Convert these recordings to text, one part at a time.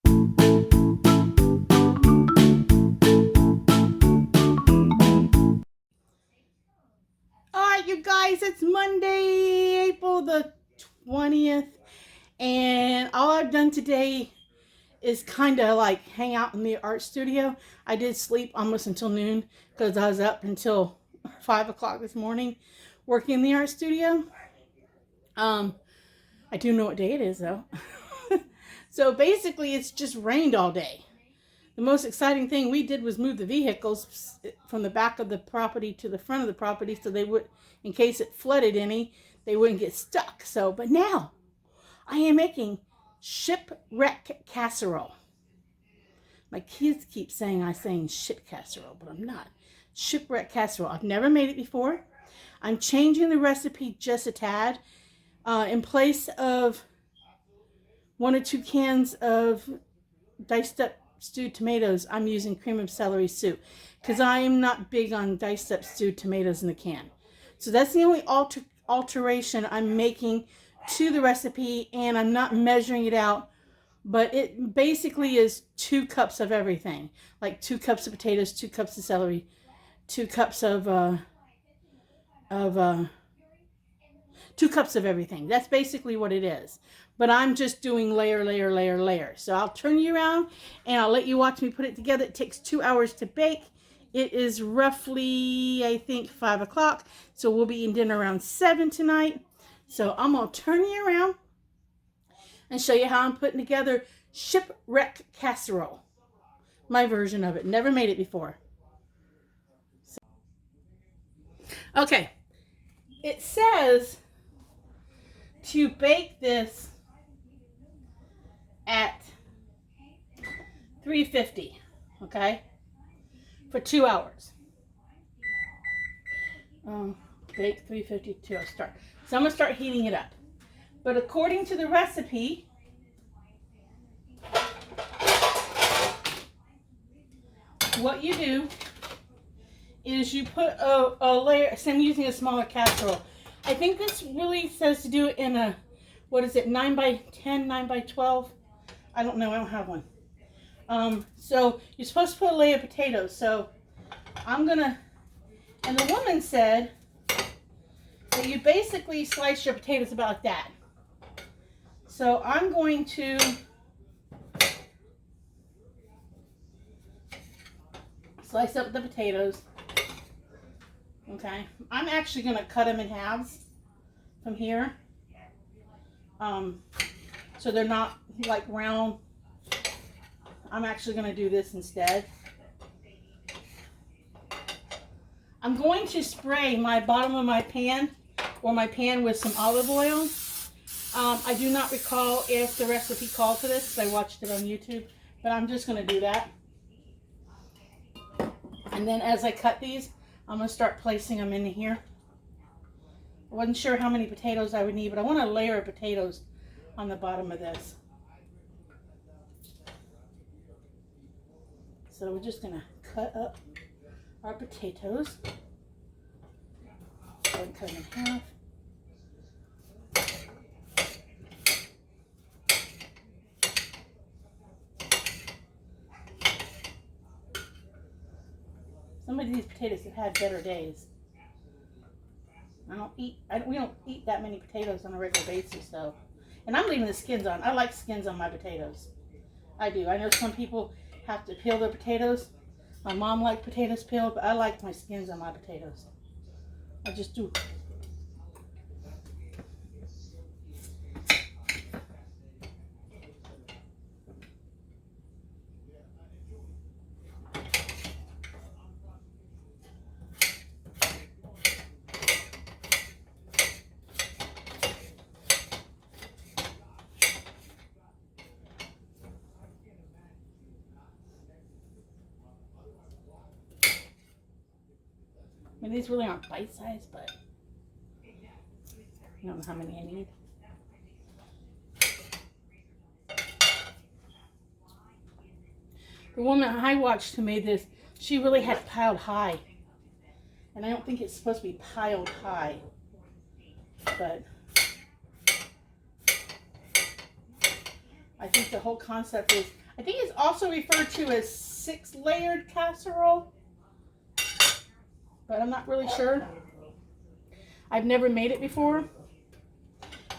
Alright, you guys, it's Monday, April the 20th, and all I've done today is kind of like hang out in the art studio. I did sleep almost until noon because I was up until 5 o'clock this morning working in the art studio. I do know what day it is though. So basically it's just rained all day. The most exciting thing we did was move the vehicles from the back of the property to the front of the property so they would, in case it flooded any, they wouldn't get stuck. So, but now I am making shipwreck casserole. My kids keep saying I'm saying ship casserole, but I'm not. Shipwreck casserole. I've never made it before. I'm changing the recipe just a tad. In place of 1 or 2 cans of diced up stewed tomatoes, I'm using cream of celery soup because I am not big on diced up stewed tomatoes in the can. So that's the only alteration I'm making to the recipe, and I'm not measuring it out, but it basically is 2 cups of everything, like 2 cups of potatoes, 2 cups of celery, 2 cups of 2 cups of everything. That's basically what it is. But I'm just doing layer, layer, layer, layer. So I'll turn you around and I'll let you watch me put it together. It takes 2 hours to bake. It is roughly, I think, 5 o'clock. So we'll be eating dinner around 7 tonight. So I'm going to turn you around and show you how I'm putting together shipwreck casserole. My version of it. Never made it before. Okay. It says to bake this at 350, okay, for 2 hours. Bake 350, 2 hours start. So I'm gonna start heating it up. But according to the recipe, what you do is you put a layer. So I'm using a smaller casserole. I think this really says to do it in a, what is it, 9 by 10, 9 by 12? I don't know, I don't have one. So you're supposed to put a layer of potatoes. So I'm gonna, and the woman said that you basically slice your potatoes about like that. So I'm going to slice up the potatoes. Okay, I'm actually gonna cut them in halves from here. So they're not like round. I'm actually going to do this instead. I'm going to spray my bottom of my pan or my pan with some olive oil. I do not recall if the recipe called for this because I watched it on YouTube, but I'm just going to do that. And then as I cut these, I'm going to start placing them in here. I wasn't sure how many potatoes I would need, but I want a layer of potatoes on the bottom of this. So we're just going to cut up our potatoes. Go and cut them in half. Some of these potatoes have had better days. We don't eat that many potatoes on a regular basis, though. And I'm leaving the skins on. I like skins on my potatoes. I do. I know some people have to peel their potatoes. My mom liked potatoes peeled, but I like my skins on my potatoes. I just do. I mean, these really aren't bite-sized, but I don't know how many I need. The woman I watched who made this, she really had piled high. And I don't think it's supposed to be piled high. But I think the whole concept is, I think it's also referred to as 6-layered casserole, but I'm not really sure. I've never made it before.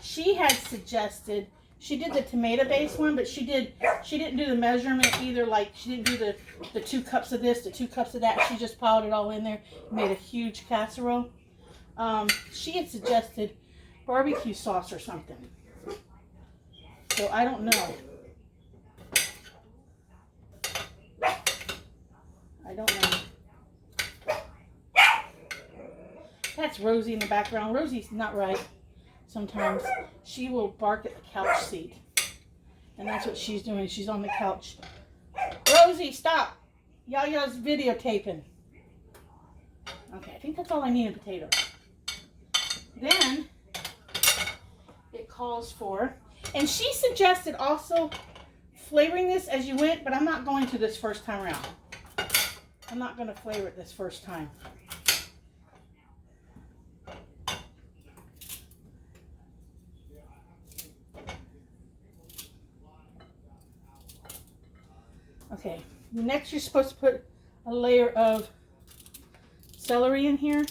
She had suggested, she did the tomato-based one, but she didn't do the measurement either. Like, she didn't do the 2 cups of this, the 2 cups of that. She just piled it all in there, made a huge casserole. She had suggested barbecue sauce or something. So I don't know. I don't know. That's Rosie in the background. Rosie's not right. Sometimes she will bark at the couch seat. And that's what she's doing. She's on the couch. Rosie, stop. Yaya's videotaping. Okay, I think that's all I need in potatoes. Then it calls for, and she suggested also flavoring this as you went, but I'm not going to this first time around. I'm not going to flavor it this first time. Okay, next you're supposed to put a layer of celery in here.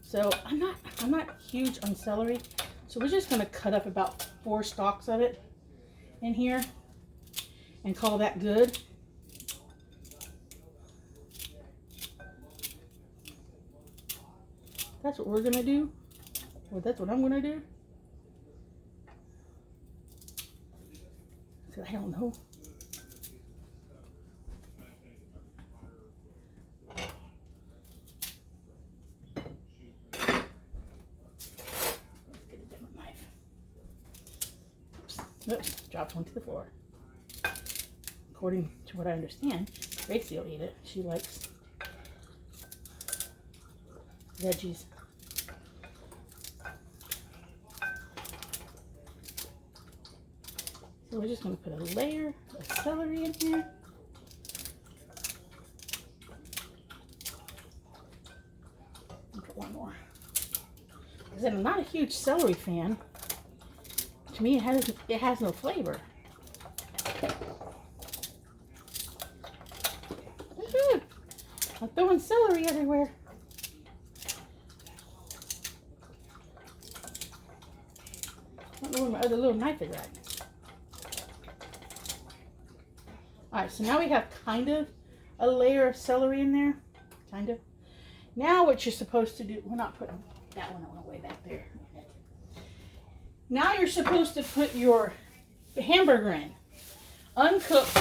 So I'm not huge on celery, so we're just going to cut up about 4 stalks of it in here and call that good. That's what we're going to do. Well, that's what I'm going to do. Because I don't know. Oops, dropped one to the floor. According to what I understand, Gracie will eat it. She likes veggies. So we're just going to put a layer of celery in here. I'll put one more. Because I'm not a huge celery fan. To me, it has no flavor. I'm throwing celery everywhere. I don't know where my other little knife is at. Alright, so now we have kind of a layer of celery in there. Kind of. Now what you're supposed to do, we're not putting that one away back there. Now you're supposed to put your hamburger in. Uncooked,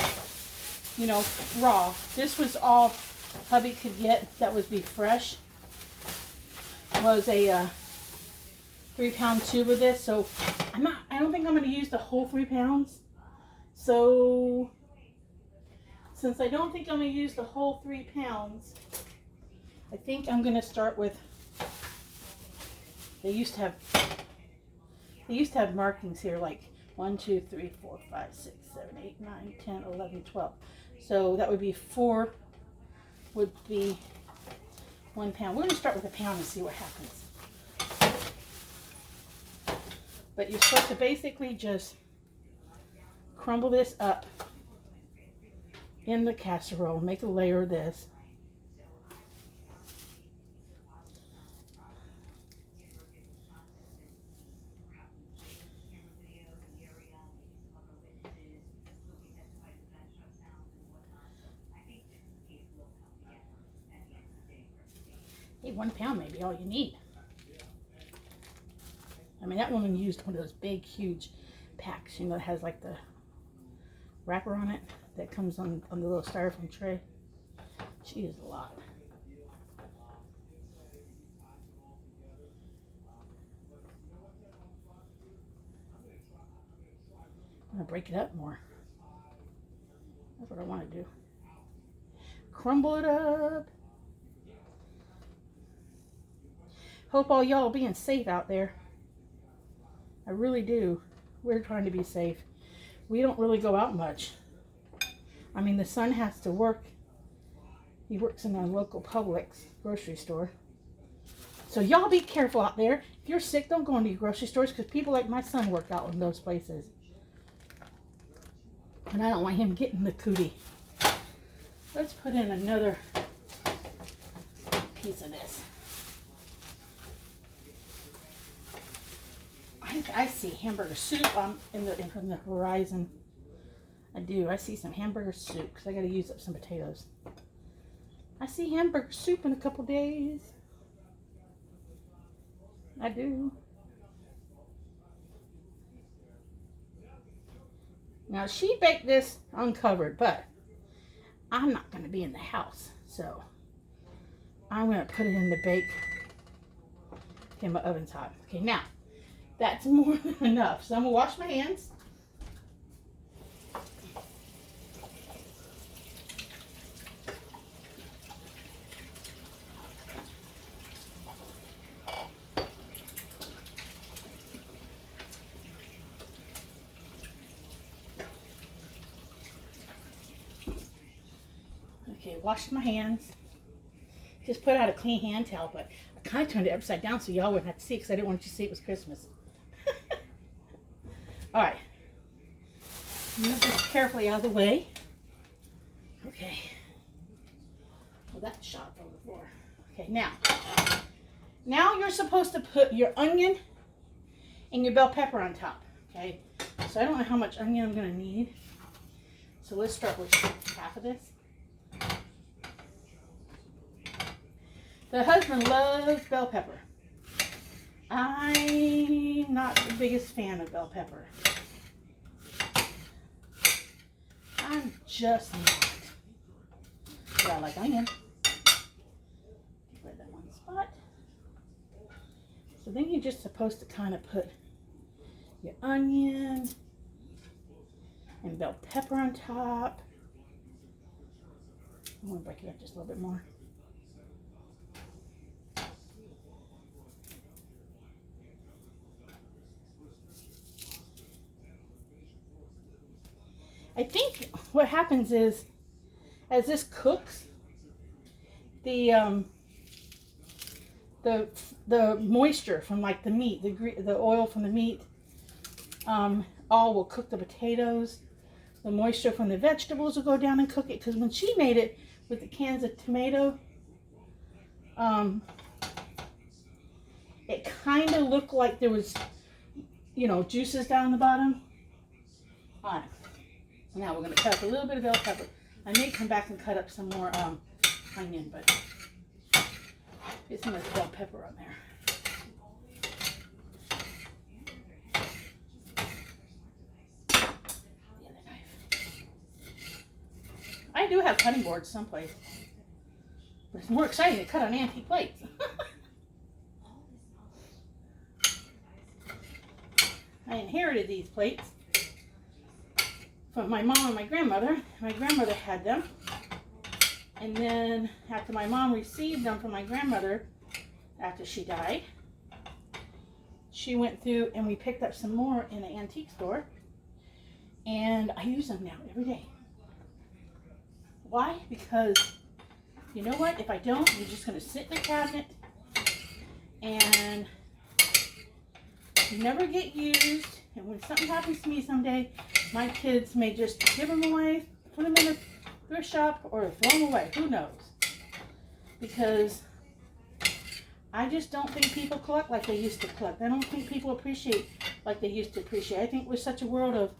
you know, raw. This was all hubby could get that would be fresh. Was a 3-pound tube of this. So I don't think I'm going to use the whole 3 pounds. So since I don't think I'm going to use the whole 3 pounds, I think I'm going to start with, they used to have markings here like 1, 2, 3, 4, 5, 6, 7, 8, 9, 10, 11, 12. So that would be 4 would be 1 pound. We're going to start with a pound and see what happens. But you're supposed to basically just crumble this up in the casserole. Make a layer of this. Hey, 1 pound may be all you need. I mean, that woman used one of those big, huge packs, you know, that has like the wrapper on it that comes on the little styrofoam tray. She used a lot. I'm gonna break it up more. That's what I want to do. Crumble it up. Hope all y'all being safe out there. I really do. We're trying to be safe. We don't really go out much. I mean, the son has to work. He works in a local Publix grocery store. So y'all be careful out there. If you're sick, don't go into your grocery stores because people like my son work out in those places. And I don't want him getting the cootie. Let's put in another piece of this. I see hamburger soup in the horizon. I do. I see some hamburger soup because I got to use up some potatoes. I see hamburger soup in a couple days. I do. Now she baked this uncovered, but I'm not going to be in the house, so I'm going to put it in the bake. Okay, my oven's hot. Okay, now that's more than enough. So I'm going to wash my hands. Okay, washed my hands. Just put out a clean hand towel, but I kind of turned it upside down so y'all wouldn't have to see it because I didn't want you to see it was Christmas. All right. Move this carefully out of the way. Okay. Well, that shot from the floor. Okay, now you're supposed to put your onion and your bell pepper on top. Okay. So I don't know how much onion I'm going to need. So let's start with half of this. The husband loves bell pepper. I'm not the biggest fan of bell pepper. I'm just not. But I like onion. Get rid of that one spot. So then you're just supposed to kind of put your onion and bell pepper on top. I'm going to break it up just a little bit more. I think what happens is, as this cooks, the moisture from like the meat, the oil from the meat, all will cook the potatoes. The moisture from the vegetables will go down and cook it. Because when she made it with the cans of tomato, it kind of looked like there was, juices down the bottom. All right. Now we're going to cut up a little bit of bell pepper. I may come back and cut up some more onion, but get some of the bell pepper on there. The other knife. I do have cutting boards someplace, but it's more exciting to cut on antique plates. I inherited these plates from my mom and my grandmother. My grandmother had them. And then after my mom received them from my grandmother after she died, she went through and we picked up some more in an antique store. And I use them now every day. Why? Because you know what? If I don't, you're just going to sit in the cabinet and never get used. And when something happens to me someday, my kids may just give them away, put them in a thrift shop, or throw them away. Who knows? Because I just don't think people collect like they used to collect. I don't think people appreciate like they used to appreciate. I think we're such a world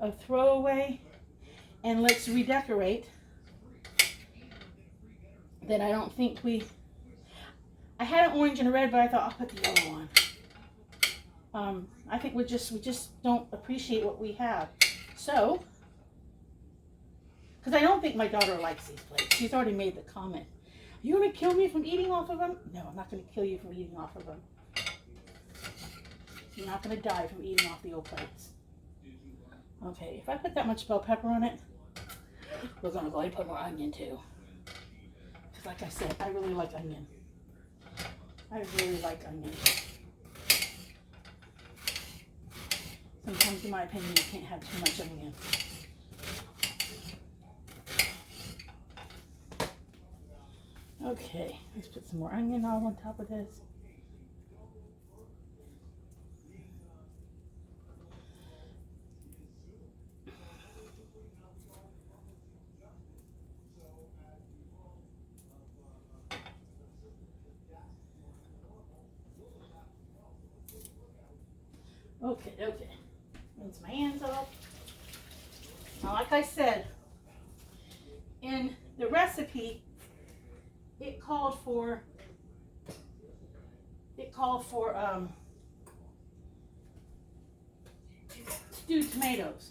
of throwaway and let's redecorate that I don't think I had an orange and a red, but I thought I'll put the yellow on. I think we just don't appreciate what we have. So, because I don't think my daughter likes these plates. She's already made the comment. Are you going to kill me from eating off of them? No, I'm not going to kill you from eating off of them. You're not going to die from eating off the old plates. Okay, if I put that much bell pepper on it, we're going to go ahead and put more onion too. Because like I said, I really like onion. I really like onion. Sometimes, in my opinion, you can't have too much onion. Okay, let's put some more onion all on top of this. Now, like I said, in the recipe, it called for stewed tomatoes.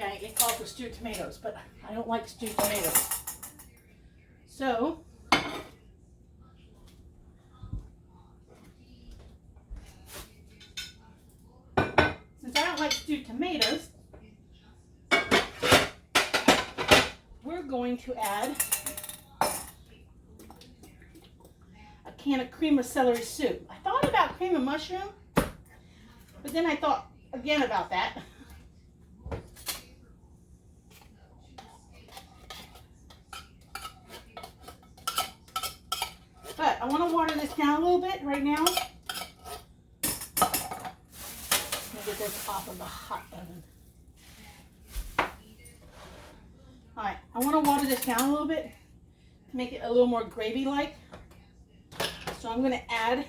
Okay, it called for stewed tomatoes, but I don't like stewed tomatoes. So, since I don't like stewed tomatoes, we're going to add a can of cream of celery soup. I thought about cream of mushroom, but then I thought again about that. But I want to water this down a little bit right now. Let me get this off of the hot oven. Alright, I want to water this down a little bit to make it a little more gravy-like. So I'm going to add,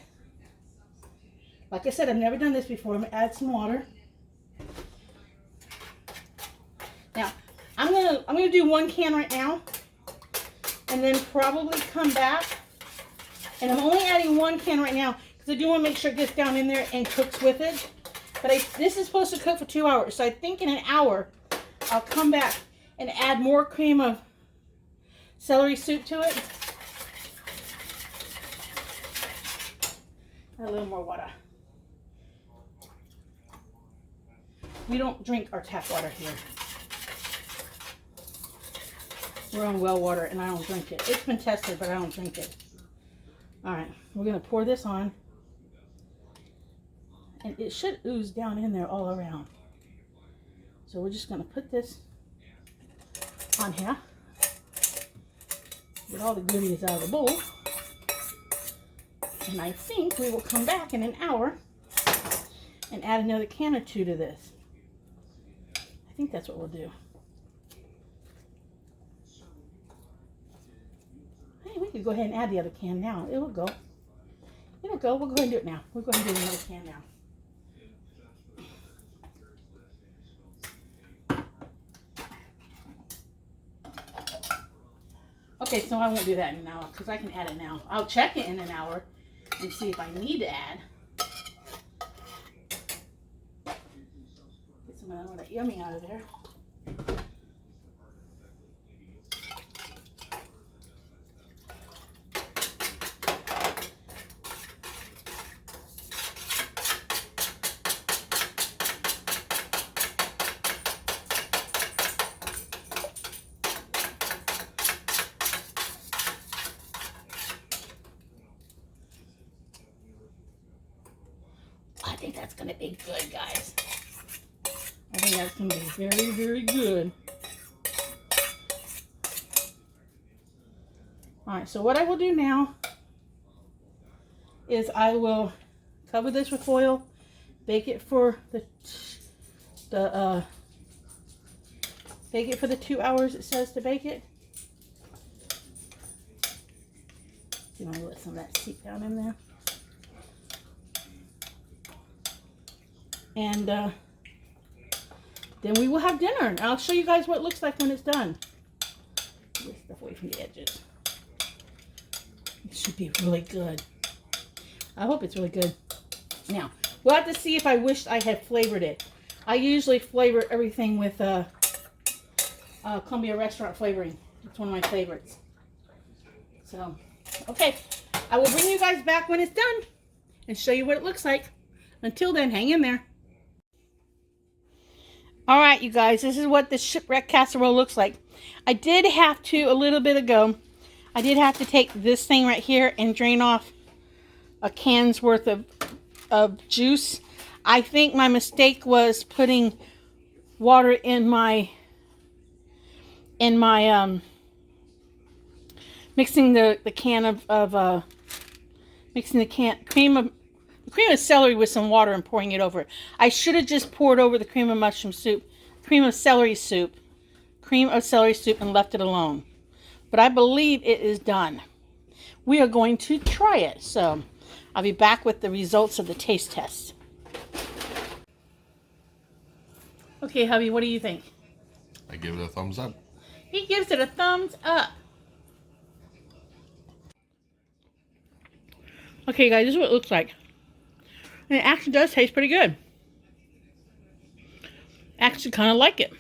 like I said, I've never done this before. I'm going to add some water. Now, I'm going to do 1 can right now, and then probably come back. And I'm only adding 1 can right now because I do want to make sure it gets down in there and cooks with it. But this is supposed to cook for 2 hours, so I think in an hour I'll come back and add more cream of celery soup to it. And a little more water. We don't drink our tap water here. We're on well water and I don't drink it. It's been tested, but I don't drink it. Alright, we're going to pour this on. And it should ooze down in there all around. So we're just going to put this on here. Get all the goodies out of the bowl. And I think we will come back in an hour and add another can or 2 to this. I think that's what we'll do. Hey, we could go ahead and add the other can now. It will go. It'll go. We'll go ahead and do it now. We're going to do another can now. Okay, so I won't do that in an hour because I can add it now. I'll check it in an hour and see if I need to add. Get some of that yummy out of there. I think that's going to be good, guys. I think that's going to be very, very good. Alright, so what I will do now is I will cover this with foil, bake it for the 2 hours it says to bake it. You want to let some of that seep down in there. And then we will have dinner. And I'll show you guys what it looks like when it's done. Get stuff away from the edges. It should be really good. I hope it's really good. Now, we'll have to see if I wished I had flavored it. I usually flavor everything with Columbia Restaurant flavoring. It's one of my favorites. So, okay. I will bring you guys back when it's done and show you what it looks like. Until then, hang in there. Alright, you guys, this is what the Shipreck casserole looks like. I did have to, a little bit ago, I did have to take this thing right here and drain off a can's worth of juice. I think my mistake was putting water in my mixing the can of mixing the cream of celery with some water and pouring it over it. I should have just poured over the cream of celery soup and left it alone. But I believe it is done. We are going to try it. So I'll be back with the results of the taste test. Okay, hubby, what do you think? I give it a thumbs up. He gives it a thumbs up. Okay, guys, this is what it looks like. And it actually does taste pretty good. Actually kind of like it.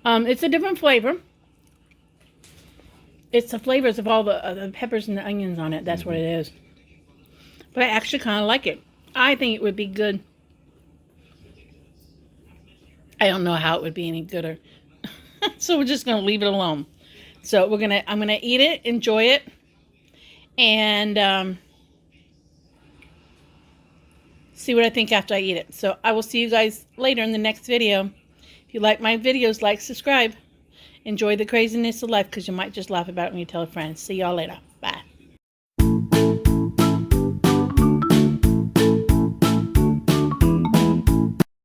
It's a different flavor. It's the flavors of all the peppers and the onions on it. That's what it is. But I actually kind of like it. I think it would be good. I don't know how it would be any gooder. So we're just going to leave it alone. So I'm going to eat it, enjoy it, and see what I think after I eat it. So I will see you guys later in the next video. If you like my videos, like, subscribe. Enjoy the craziness of life, because you might just laugh about it when you tell a friend. See y'all later. Bye.